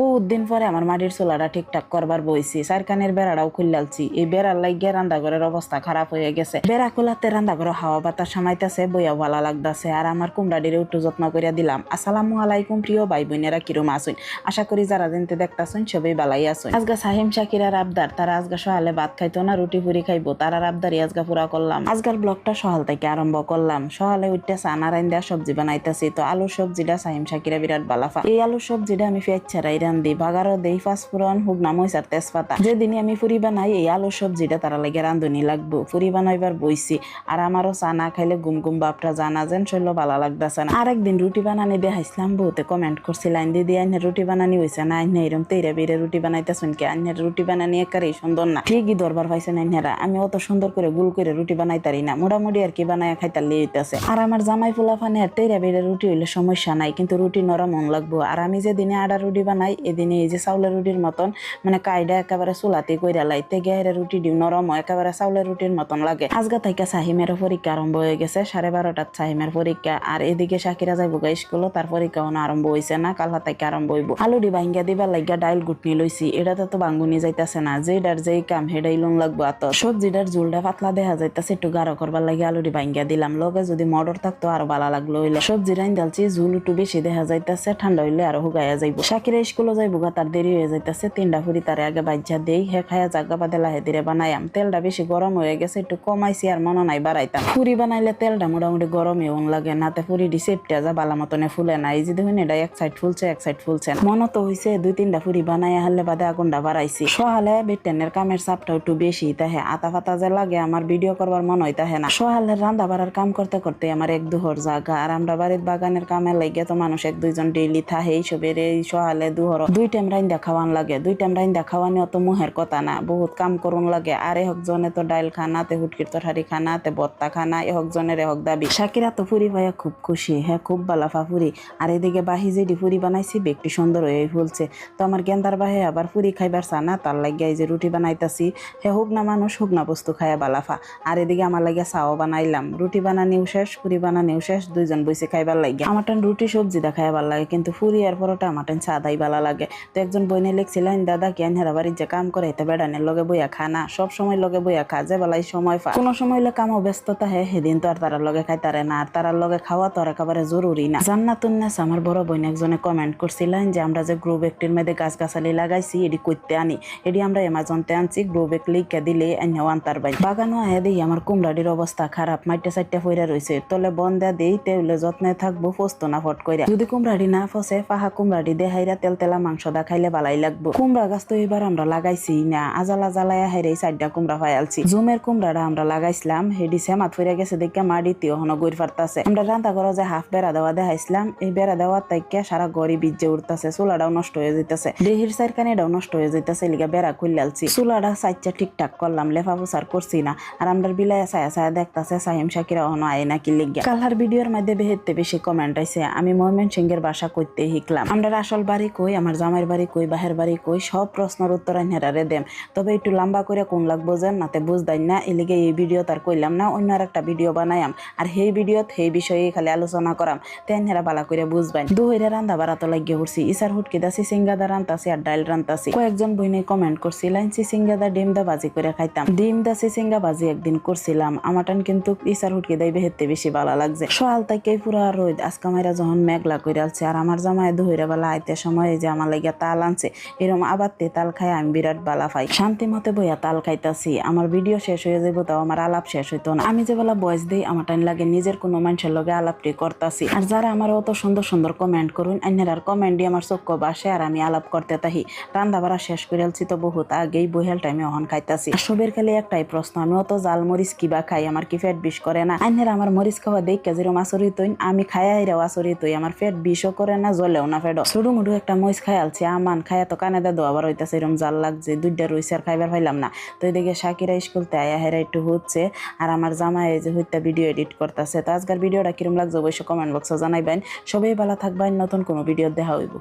বহুত দিন পরে আমার মাটির চুলাটা ঠিকঠাক করবার বইছি, সারকানের বেড়াটাও খুললালছি। এই বেড়ার লাগিয়ে রান্নাঘরের অবস্থা খারাপ হয়ে গেছে। বেড়া খোলাতে রান্নাঘরে হাওয়া বাতাস সামাইতেছে, বইয়া ভালো লাগতেছে। আর আমার কুমড়াটিরে একটু যত্ন করিয়া দিলাম। আসসালামু আলাইকুম প্রিয় ভাই বোনেরা, কিরম আসুন? আশা করি যারা জানতে দেখতাছেন সবাই বালাই আসুন। আজগা সাহিম শাকিরার আবদার, তারা আজগা সকালে ভাত খাইতো না, রুটি ফুরি খাইবো। তারার আবদারি আজগা পুরা করলাম। আজকাল ব্লগটা সকাল থেকে আরম্ভ করলাম। সকালে উঠতে চানা রাইন্দা সবজি বানাইতেছি। তো আলুর সবজিটা সাহিম শাকিরা বিরাট বালাফা। এই আলুর সবজিটা আমি পেঁয়াজ ছাড়াই রান্ধি, বাগারও দেই পাঁচফোড়ন, শুকনা মরিচ আর তেজপাতা। যেদিনই আমি ফুরি বানাই এই আলুর সবজিটা তারা লাগে রান্ধনি লাগবো। ফুরি বানাইবার বইছি। আর আমারও চা না খাইলে গুম গুম বাপটা জানা যেন শৈল ভালো লাগতেছে না। আরেকদিন রুটি বানানি দেখাইছিলাম, বহুতে কমেন্ট করছিলেন দিদি আইনের রুটি বানানি হয়েছে না, আইনে এরম তেইরা বেড়ে রুটি বানাইতেছেন কি? আইনের রুটি বানানি একারেই সুন্দর না। ঠিকই দরবার পাইছেন আইনেরা, আমি অত সুন্দর করে গুল করে রুটি বানাইতারি না, মোটামুটি আর কি বানায় খাইতার লিয়েছে। আর আমার জামাই ফুলা ফানে আর তেইরা বেড়ে রুটি হইলে সমস্যা নাই, কিন্তু রুটি নরম মন লাগবো। আর আমি যেদিনে আডা রুটি বানাই এদিনে এই যে চাউলের রুটির মতন মানে কাইডা একেবারে চুলাতে কইরা লাইতে গেলে রুটি দিও নরম একেবারে চাউলের রুটির মতন লাগে। আজগা থেকে সাহিমের পরীক্ষা আরম্ভ হয়ে গেছে, 12:30 সাহিমের পরীক্ষা। আর এদিকে শাকিরা যাইব গা স্কুল, তার পরীক্ষা আরম্ভ হয়েছে না, কালহা থেকে আরম্ভ হইব। আলুডি ভাঙ্গা দিবার লাগিয়া ডাইল গুটনি লইছি, এটাতে তো বাঙ্গুনি যাইতাছে না, যেটার যেই কাম হেডাই লুন লাগবো। আত সবজিটার ঝুলটা পাতলা দেখা যাইতাছে, একটু গাঢ় করবার লাগে আলুডি ভাঙ্গা দিলাম। লগে যদি মটর থাকতো আরো ভালো লাগলো হইলে। সবজি রাইন ডালছি, ঝুল একটু বেশি দেখা যাইতাছে, ঠান্ডা হইলে আরো হুগাইয়া যাইব। শাকিরা স্কুলে যাইব গা, তার দেরি হয়ে যাইতাছে। 3টা ফুরি তারে আগে বাজ্যা দেই, হে খায়া জাগা বাদে লাহে ধীরে বানাইয়াম। তেলটা বেশি গরম হয়ে গেছে, একটু কমাইছি আর মনে নাই বাড়াইতাম। ফুরি বানাইলে তেলটা মোটামুটি গরমই ওন লাগে, নাতে ফুরি ডি সেপটা যা বালা মতনে ফুলে না। এই যে দেখুন এটা এক সাইড ফুলছে এক সাইড ফুলছে না। মনে তো হইছে 2-3টা ফুরি বানাইয়া হারলে বাদে আগুনটা বাড়াইছি। সহালে বেটেনের কামের চাপটা একটু বেশি তাহে, আতা ফাতা যে লাগে আমার ভিডিও করবার মন হইতা হে না। সহালের রান্না বাড়ার কাম করতে করতে আমার 1-2 জায়গা। আর আমরা বাড়ির বাগানের কামে লাগে তো মানুষ 1-2 জন ডেইলি থাহে। এইসবের এই সহালে 2 টাইম রাইন্দা খাওয়ান লাগে। 2 টাইম রাইন্দা খাওয়ানি অত মুহের কথা না, বহুত কাম করুন লাগে। আর এহক জনে তো ডাইল খানা, তে হুটকির তরকারি খানা, তে বত্তা খানা, এহক জনের এহক দাবি। শাকিরা তো ফুরি ভাইয়া খুব খুশি, হ্যাঁ খুব বালাফা ফুরি। আর এদিকে বাহি যেডি ফুরি বানাইছি বেগটি সুন্দর হয়ে ফুলছে। তো আমার গেন্দার বাহে আবার ফুরি খাইবার চানা, তার লাগিয়া এই যে রুটি বানাইতাছি। হে হোক না মানুষ হোক না বস্তু খায়া বালাফা। আর এদিকে আমার লাগিয়া চাও বানাইলাম, রুটি বানানিও শেষ ফুরি বানানিও শেষ, 2জন বইসে খাইবার লাগিয়া। আমার টান রুটি সবজি দা খাইয়া ভাল লাগে, কিন্তু ফুরি আর পরোটা আমার টান সাদাই ভালো লাগে। তো একজন বইনে লিখছিলেন দাদা কি আইনহারা বাড়ির যে কাম করে এতে বেড়ানের লগে বইয়া খানা, সব সময় লগে বইয়া খা, যে বেলাই সময় পা। কোনো সময় হইলে কামও ব্যস্ততা হে, সেদিন তো আর তারার লগে খাইতারে না। আর তারার লগে খাওয়া তো আর একেবারে জরুরি না। জান্নাতুন্নেস আমার বড় বোন একজনে কমেন্ট করছিলেন যে আমরা যে গ্রো ব্যাগটির মধ্যে গাছগাছালি লাগাইছি এটি কইতে আনি, এটি আমরা অ্যামাজনতে আনছি, গ্রো ব্যাগ লিখে দিলে আইনাও আনতার বাই। বাগানো আহে দেই আমার কুমড়াটির অবস্থা খারাপ, মাইটে সাইটে ফইরা রয়েছে। তলে বন্ধা দেই তেউলে যত্নে থাকবো, ফস্ত না ফট কইরা। যদি কুমড়াটি না ফসে পাহা কুমড়াটি দেহাইরা তেল তেলা মাংস দা খাইলে বালাই লাগবো। কুমড়া গাছ তো এবার আমরা লাগাইছি না, আজালা জ্বালায়া হাইরে 4টা কুমড়া ফায়ালছি। জুমের কুমড়াটা আমরা লাগাইছিলাম, হেডি সেমাত ফইরা গেছে দেখে মাড়িতে হন গইর ফারতাছে। আমরা রান্না করে যে হাফ বেড়া দেওয়া দেখাইছিলাম, এই বেড়া দেওয়ার তাইকে সারা গড়ি বীজে উঠতেছে, চুলাটাও নষ্ট হয়ে যাইতেছে, দেহির সাইরকানিটাও নষ্ট হয়ে যাইতেছে। লিগা বেড়া খুললালছি, চুলাটা সাইচা ঠিকঠাক করলাম, লেফা ফুসার করছি না। আর আমরা বিলায়া ছায়া ছায়া দেখতাছে সাহিম শাকিরা হনো আয় নাকি লিগা। কালহার ভিডিওর মধ্যে বেহেতে বেশি কমেন্ট আইছে আমি ময়মনসিংহের বাসা কইতে শিখলাম। আমরা আসল বাড়ি কই, আমার জামাইয়ের বাড়ি কই, বাহের বাড়ি কই, সব প্রশ্নের উত্তর আইনারে দেম। তবে একটু লম্বা করে কোন লাগবো যেন নাতে বুঝদাই না, এলিগে এই ভিডিও তার কইলাম না, অন্য আর একটা ভিডিও বানাইম। আর সেই ভিডিওত সেই বিষয়ে খালি আলোচনা করাম, তেনহেরা বালা করে বুঝবেন। দুহইরা রান্দা বাড়া তো লাগিয়ে উঠছি, ইসার হুটকি দা সিসিঙ্গাদা রান্তাছি আর ডাইল রান্তাছি। কয়েকজন বইনে কমেন্ট করছিলেন সিসিঙ্গাদা ডিম দা ভাজি করে খাইতাম। ডিম দা সিসিঙ্গা ভাজি একদিন করছিলাম, আমাটান কিন্তু ইসার হুটকি দাই বেহেতে বেশি ভালো লাগছে। সকাল থেকে পুরা রোদ, আজকা মাইরা যখন মেঘলা করে আলছে। আর আমার জামাই দুহইরা বেলা আইতে সময় যে আমার লাগিয়া তাল আনছে, এরকম আবার তাল খাই আমি বিরাট বালা পাই। শান্তি মতে বইয়া তাল খাইতাছি, আমার ভিডিও শেষ হয়ে যাবো তাও আমার আলাপ শেষ হইতো না। আমি যে বেলা বয়স দিই আমার টাইম লাগে নিজের কোনো মানুষের লগে আলাপটি করতাছি। আর যারা আমার অত সুন্দর সুন্দর কমেন্ট করুন, আইনার কমেন্ট দিয়ে আমার চক্ষু বাসে আর আমি আলাপ করতে তাহি। রান্না বাড়া শেষ করে আলছি তো বহুত আগেই, বইহাল টাইমে অহন খাইতাছি। সবের খালি একটাই প্রশ্ন, আমি অত জাল মরিচ কিবা খাই, আমার কি পেট বিষ করে না? আইনার আমার মরিচ খাওয়া দেখে যেরকম আচরিত হইন, আমি খাইয়া হিরাও আচরিত হই, আমার পেট বিষও করে না, জ্বলেও না পেট। ছোট মুঠু একটা মরিচ খাই আলছি, আমান খাইয়া তো কানে দা দোয়াবার হইতাছে, এরকম জাল লাগছে, 2টা রইছে আর খাইবার পাইলাম না। তো এদিকে শাকিরা স্কুলতে আয়া হেরা একটু হচ্ছে, আর আমার জামাই যে হইতে ভিডিও এডিট করতেছে। তো আজকের ভিডিওটা কিরম লাগছে অবশ্যই কমেন্ট বক্সে জানাইবেন। সবাই ভালো থাকবেন, নতুন কোনো ভিডিও দেখা হইব।